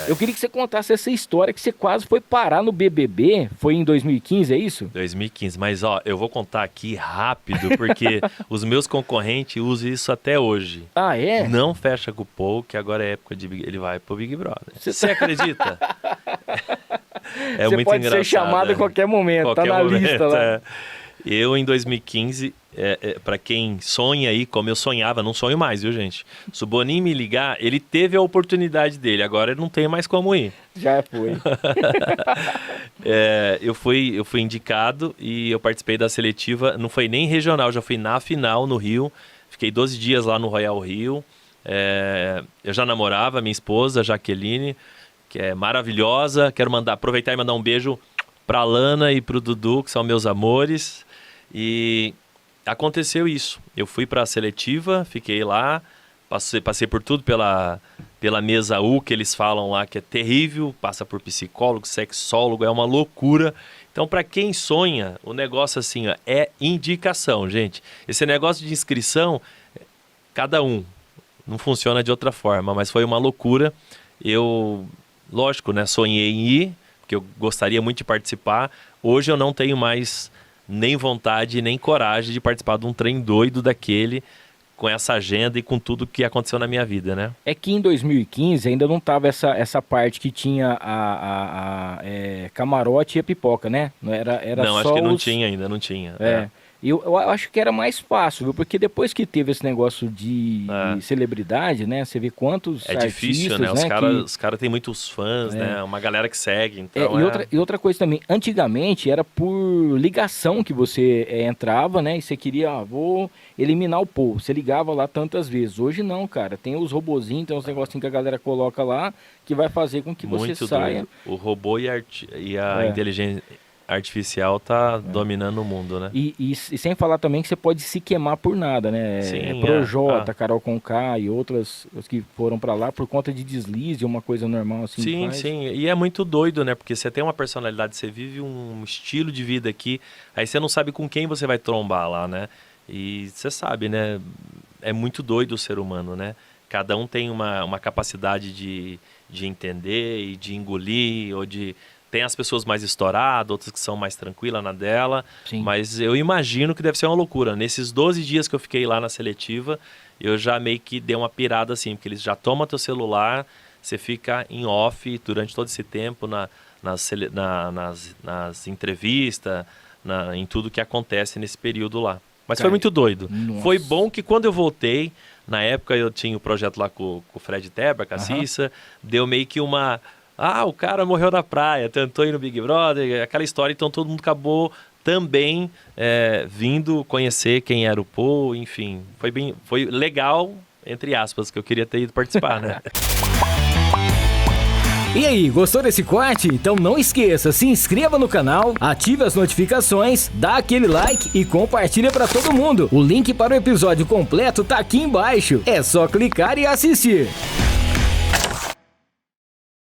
Eu queria que você contasse essa história que você quase foi parar no BBB. Foi em 2015, é isso? 2015, mas ó, eu vou contar aqui rápido, porque os meus concorrentes usam isso até hoje. Ah, é? Não fecha com o Paul, que agora é época de ele vai pro Big Brother. Você acredita? É você muito pode engraçado. ser chamado a qualquer momento, tá na lista lá. Eu, em 2015, para quem sonha aí, como eu sonhava, não sonho mais, viu, gente? Se o Boninho me ligar, ele teve a oportunidade dele, agora ele não tem mais como ir. Já foi. Eu fui indicado e eu participei da seletiva, não foi nem regional, já fui na final no Rio, fiquei 12 dias lá no Royal Rio. Eu já namorava minha esposa, Jaqueline, que é maravilhosa. Quero aproveitar e mandar um beijo pra Lana e pro Dudu, que são meus amores. E aconteceu isso. Eu fui pra seletiva, fiquei lá, passei por tudo pela mesa U, que eles falam lá, que é terrível, passa por psicólogo, sexólogo, é uma loucura. Então, para quem sonha, o negócio assim, ó, é indicação, gente. Esse negócio de inscrição, cada um, não funciona de outra forma, mas foi uma loucura. Eu, lógico, né, sonhei em ir, porque eu gostaria muito de participar. Hoje eu não tenho mais nem vontade, nem coragem de participar de um trem doido daquele, com essa agenda e com tudo que aconteceu na minha vida, né? É que em 2015 ainda não tava essa parte que tinha camarote e a pipoca, né? Era não, só acho que não tinha ainda, não tinha. Eu acho que era mais fácil, viu? Porque depois que teve esse negócio de celebridade, né? Você vê quantos artistas, difícil, né? Os caras têm muitos fãs, né? Uma galera que segue, então e outra coisa também, antigamente era por ligação que você entrava, né? E você queria, vou eliminar o Paul. Você ligava lá tantas vezes. Hoje não, cara. Tem os robozinhos, tem uns negocinhos que a galera coloca lá, que vai fazer com que você saia. Doido. O robô e a inteligência artificial tá dominando o mundo, né? E sem falar também que você pode se queimar por nada, né? Sim, Projota, Carol Conká e outras que foram pra lá por conta de deslize, uma coisa normal assim. Sim. E é muito doido, né? Porque você tem uma personalidade, você vive um estilo de vida aqui, aí você não sabe com quem você vai trombar lá, né? E você sabe, né? É muito doido o ser humano, né? Cada um tem uma capacidade de entender e de engolir, ou de... Tem as pessoas mais estouradas, outras que são mais tranquilas na dela. Sim. Mas eu imagino que deve ser uma loucura. Nesses 12 dias que eu fiquei lá na seletiva, eu já meio que dei uma pirada assim, porque eles já tomam teu celular, você fica em off durante todo esse tempo nas entrevistas, em tudo que acontece nesse período lá. Mas foi muito doido. Nossa. Foi bom que quando eu voltei, na época eu tinha o projeto lá com o Fred Tebra, com a Cissa, deu meio que uma... o cara morreu na praia, tentou ir no Big Brother, aquela história, então todo mundo acabou também vindo conhecer quem era o Paul, enfim, foi legal, entre aspas, que eu queria ter ido participar, né? E aí, gostou desse corte? Então não esqueça, se inscreva no canal, ative as notificações, dá aquele like e compartilha pra todo mundo. O link para o episódio completo tá aqui embaixo, é só clicar e assistir.